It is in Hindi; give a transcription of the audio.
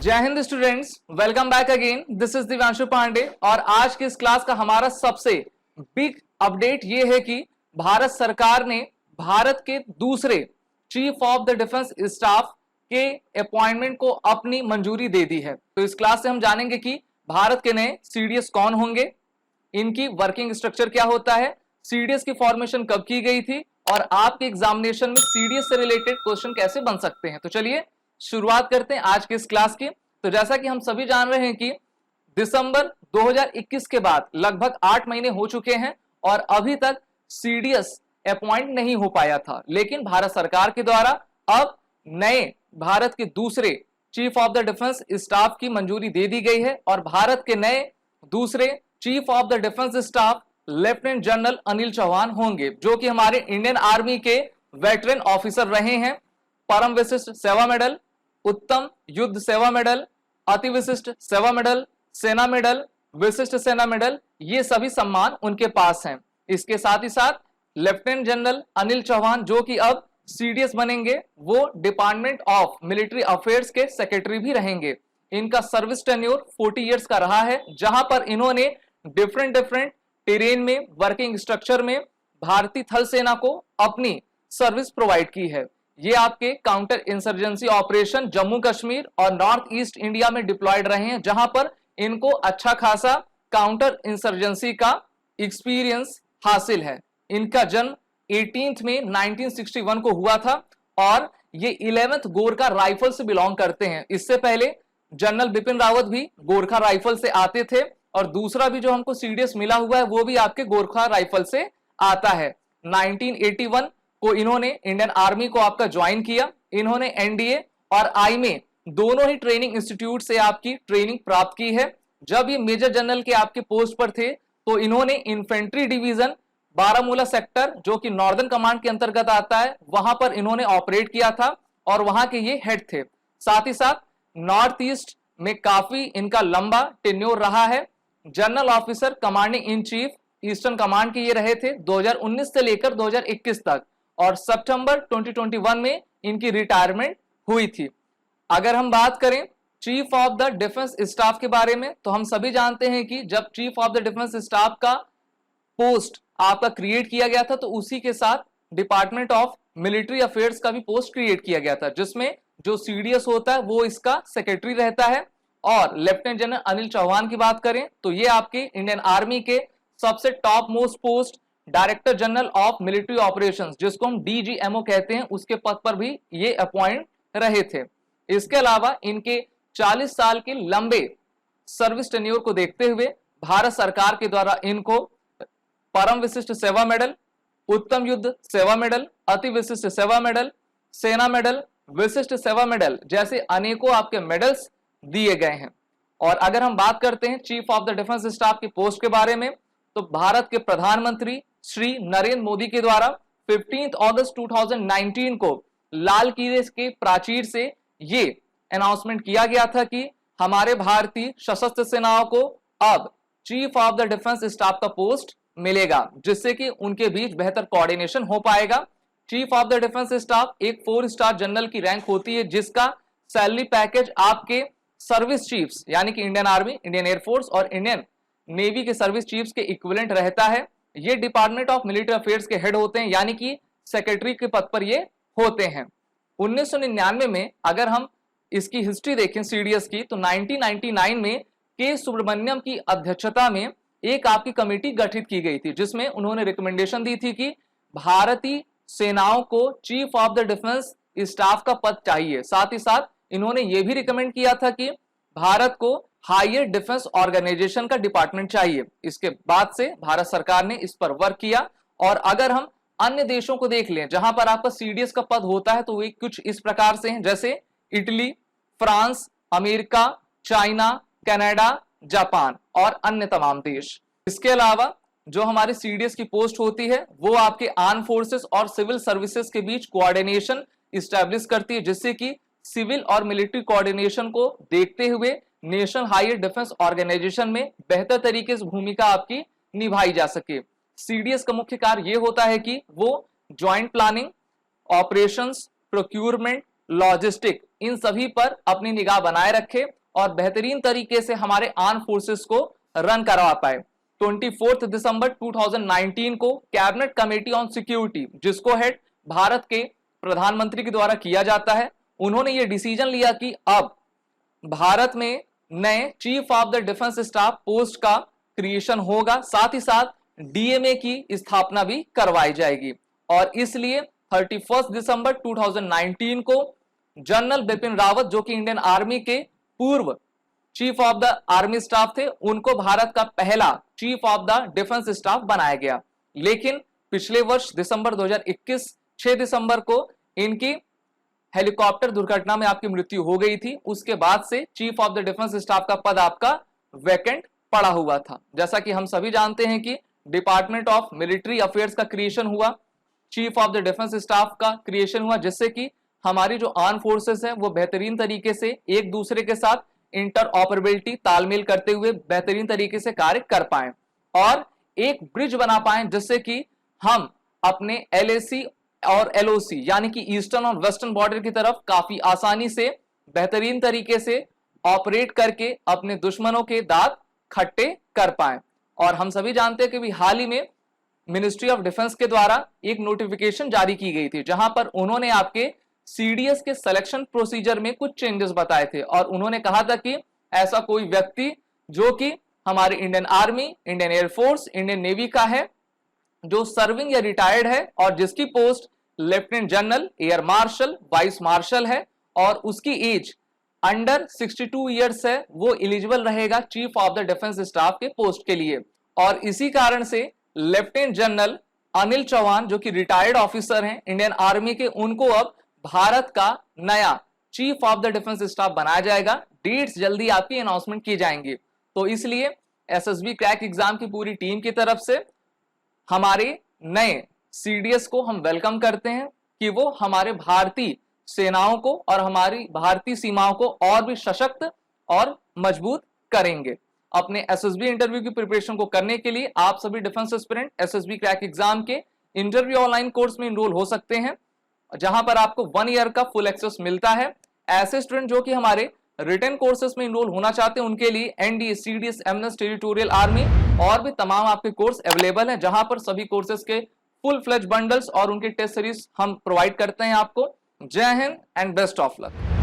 जय Hind students, welcome back again. This is Divyanshu Pandey और आज की इस क्लास का हमारा सबसे बिग अपडेट ये है कि भारत सरकार ने भारत के दूसरे chief of the defence staff के अपॉइंटमेंट को अपनी मंजूरी दे दी है। तो इस क्लास से हम जानेंगे कि भारत के नए सीडीएस कौन होंगे, इनकी वर्किंग स्ट्रक्चर क्या होता है, सीडीएस की फॉर्मेशन कब की गई थी और आपके एग्जामिनेशन में सीडीएस से रिलेटेड क्वेश्चन कैसे बन सकते हैं। तो चलिए शुरुआत करते हैं आज के इस क्लास की। तो जैसा कि हम सभी जान रहे हैं कि दिसंबर 2021 के बाद लगभग 8 महीने हो चुके हैं और अभी तक सीडीएस अपॉइंट नहीं हो पाया था, लेकिन भारत सरकार के द्वारा अब नए भारत के दूसरे chief of the defence staff की मंजूरी दे दी गई है और भारत के नए दूसरे chief of the defence staff lieutenant general Anil Chauhan होंगे, जो कि हमारे इंडियन आर्मी के वेटरन ऑफिसर रहे हैं। परम विशिष्ट सेवा मेडल, उत्तम युद्ध सेवा मेडल, अति विशिष्ट सेवा मेडल, सेना मेडल, विशिष्ट सेना मेडल, ये सभी सम्मान उनके पास हैं। इसके साथ ही साथ लेफ्टिनेंट जनरल अनिल चौहान जो कि अब सीडीएस बनेंगे, वो डिपार्टमेंट ऑफ मिलिट्री अफेयर्स के सेक्रेटरी भी रहेंगे। इनका सर्विस टेन्योर 40 इयर्स का रहा है, जहां पर इन्होंने डिफरेंट टेरेन में, वर्किंग स्ट्रक्चर में भारतीय थल सेना को अपनी सर्विस प्रोवाइड की है। ये आपके counter insurgency operation Jammu Kashmir और नॉर्थ ईस्ट इंडिया में डिप्लॉयड रहे हैं, जहां पर इनको अच्छा खासा काउंटर इंसर्जेंसी का एक्सपीरियंस हासिल है। इनका जन्म 18 मई 1961 को हुआ था और ये 11th गोरखा राइफल से बिलोंग करते हैं। इससे पहले जनरल बिपिन रावत भी गोरखा राइफल से आते थे और दूसरा भी जो हमको सीडीएस मिला हुआ है वो भी आपके गोरखा राइफल से आता है। 1981 को इन्होंने इंडियन आर्मी को आपका ज्वाइन किया। इन्होंने एनडीए और आईएमए दोनों ही ट्रेनिंग इंस्टीट्यूट से आपकी ट्रेनिंग प्राप्त की है। जब ये मेजर जनरल के आपके पोस्ट पर थे तो इन्होंने इन्फेंट्री डिवीजन बारामूला सेक्टर जो कि नॉर्दर्न कमांड के अंतर्गत आता है, वहां पर इन्होंने ऑपरेट किया था और वहां के ये हेड थे। साथ ही साथ नॉर्थ ईस्ट में काफी इनका लंबा टेन्योर रहा है। General officer commanding in chief eastern command के ये रहे थे 2019 से लेकर 2021 तक और सितंबर 2021 में इनकी रिटायरमेंट हुई थी। अगर हम बात करें chief of the defence staff के बारे में, तो हम सभी जानते हैं कि जब chief of the defence staff का पोस्ट आपका क्रिएट किया गया था तो उसी के साथ डिपार्टमेंट ऑफ मिलिट्री अफेयर्स का भी पोस्ट क्रिएट किया गया था, जिसमें जो सीडीएस होता है वो इसका सेक्रेटरी रहता है। और लेफ्टिनेंट जनरल अनिल चौहान की बात करें तो ये आपके इंडियन आर्मी के सबसे top most post director general of military operations, जिसको हम डीजीएमओ कहते हैं, उसके पद पर भी ये अपॉइंट रहे थे। इसके अलावा इनके 40 साल के लंबे सर्विस टेन्योर को देखते हुए भारत सरकार के द्वारा इनको परम विशिष्ट सेवा मेडल, उत्तम युद्ध सेवा मेडल, अति विशिष्ट सेवा मेडल, सेना मेडल, विशिष्ट सेवा मेडल जैसे अनेकों आपके मेडल्स दिए गए हैं। और अगर हम बात करते हैं chief of the defence staff की पोस्ट के बारे में, तो भारत के प्रधानमंत्री श्री नरेंद्र मोदी के द्वारा 15 अगस्त 2019 को लाल किले के प्राचीर से ये अनाउंसमेंट किया गया था कि हमारे भारतीय सशस्त्र सेनाओं को अब chief of the defence staff का पोस्ट मिलेगा, जिससे कि उनके बीच बेहतर कोऑर्डिनेशन हो पाएगा। Chief of the defence staff एक 4 स्टार जनरल की रैंक होती है, जिसका सैलरी पैकेज आपके सर्विस चीफ्स यानी कि इंडियन आर्मी, इंडियन एयरफोर्स और इंडियन नेवी के सर्विस चीफ्स के इक्विवेलेंट रहता है। ये डिपार्टमेंट ऑफ मिलिट्री अफेयर्स के हेड होते हैं, यानी कि सेक्रेटरी के पद पर ये होते हैं। 1999 में अगर हम इसकी हिस्ट्री देखें सीडीएस की, तो 1999 में के सुब्रमण्यम की अध्यक्षता में एक आपकी कमेटी गठित की गई थी, जिसमें उन्होंने रिकमेंडेशन दी थी कि भारतीय सेनाओं को chief of the defence staff का पद चाहिए। साथ ही साथ इन्होंने ये भी रिकमेंड किया था कि भारत को हायर डिफेंस ऑर्गेनाइजेशन का डिपार्टमेंट चाहिए। इसके बाद से भारत सरकार ने इस पर वर्क किया। और अगर हम अन्य देशों को देख लें जहां पर आपका सीडीएस का पद होता है, तो वे कुछ इस प्रकार से हैं, जैसे Italy, France, America, China, Canada, Japan और अन्य तमाम देश। इसके अलावा जो हमारी सीडीएस की पोस्ट होती है वो आपके आर्म फोर्सेस और सिविल सर्विसेज के बीच कोऑर्डिनेशन इस्टेब्लिश करती है, जिससे कि सिविल और मिलिट्री कोऑर्डिनेशन को देखते हुए नेशनल हायर डिफेंस ऑर्गेनाइजेशन में बेहतर तरीके से भूमिका आपकी निभाई जा सके। सीडीएस का मुख्य कार्य यह होता है कि वो joint planning, operations, procurement, logistic इन सभी पर अपनी निगाह बनाए रखे और बेहतरीन तरीके से हमारे आर्म फोर्सेस को रन करवा पाए। 24 दिसंबर 2019 को कैबिनेट कमेटी ऑन सिक्योरिटी, जिसको हेड भारत के प्रधानमंत्री के द्वारा किया जाता है, उन्होंने ये डिसीजन लिया कि अब भारत में नए chief of the defence staff post का क्रिएशन होगा, साथ ही साथ डीएमए की स्थापना भी करवाई जाएगी। और इसलिए 31 दिसंबर 2019 को जनरल बिपिन रावत, जो कि इंडियन आर्मी के पूर्व chief of the army staff थे, उनको भारत का पहला chief of the defence staff बनाया गया। लेकिन पिछले वर्ष दिसंबर 2021 6 दिसंबर को इनकी हेलीकॉप्टर दुर्घटना में आपकी मृत्यु हो गई थी। उसके बाद से chief of the defence staff का पद आपका वैकेंट पड़ा हुआ था। जैसा कि हम सभी जानते हैं कि डिपार्टमेंट ऑफ मिलिट्री अफेयर्स का क्रिएशन हुआ, chief of the defence staff का क्रिएशन हुआ, जिससे कि हमारी जो आर्म फोर्सेस है वो बेहतरीन तरीके से एक दूसरे के साथ इंटर ऑपरेबिलिटी, तालमेल करते हुए बेहतरीन तरीके से कार्य कर पाए और एक ब्रिज बना पाए, जिससे कि हम अपने एलएसी और एलओसी यानी कि ईस्टर्न और वेस्टर्न बॉर्डर की तरफ काफी आसानी से बेहतरीन तरीके से ऑपरेट करके अपने दुश्मनों के दांत खट्टे कर पाए। और हम सभी जानते हैं कि भी हाल ही में मिनिस्ट्री ऑफ डिफेंस के द्वारा एक नोटिफिकेशन जारी की गई थी, जहां पर उन्होंने आपके सीडीएस के सिलेक्शन प्रोसीजर में कुछ चेंजेस बताए थे और उन्होंने कहा था कि ऐसा कोई व्यक्ति जो कि हमारे Indian army, Indian air force, Indian navy का है, जो सर्विंग या रिटायर्ड है और जिसकी post lieutenant general, air marshal, vice marshal है और उसकी एज अंडर 62 ईयर्स है, वो एलिजिबल रहेगा chief of the defence staff के पोस्ट के लिए। और इसी कारण से लेफ्टिनेंट जनरल अनिल चौहान, जो कि रिटायर्ड ऑफिसर हैं इंडियन आर्मी के, उनको अब भारत का नया chief of the defence staff बनाया जाएगा। डेट्स जल्दी आपकी अनाउंसमेंट की जाएंगी। तो इसलिए एसएसबी क्रैक एग्जाम की पूरी टीम की तरफ से हमारे नए सीडीएस को हम वेलकम करते हैं कि वो हमारे भारतीय सेनाओं को और हमारी भारतीय सीमाओं को और भी सशक्त और मजबूत करेंगे। अपने एसएसबी इंटरव्यू की प्रिपरेशन को करने के लिए आप सभी defence aspirant SSB crack exam के इंटरव्यू ऑनलाइन कोर्स में इनरोल हो सकते हैं, जहां पर आपको 1 ईयर का फुल एक्सेस मिलता है। ऐसे स्टूडेंट जो कि हमारे रिटन कोर्सेज में इनरोल होना चाहते हैं, उनके लिए NDA, CDS, MNS, territorial army और भी तमाम आपके कोर्स अवेलेबल हैं, जहां पर सभी कोर्सेज के फुल फ्लेज बंडल्स और उनके टेस्ट सीरीज हम प्रोवाइड करते हैं आपको। जय Hind and best of luck.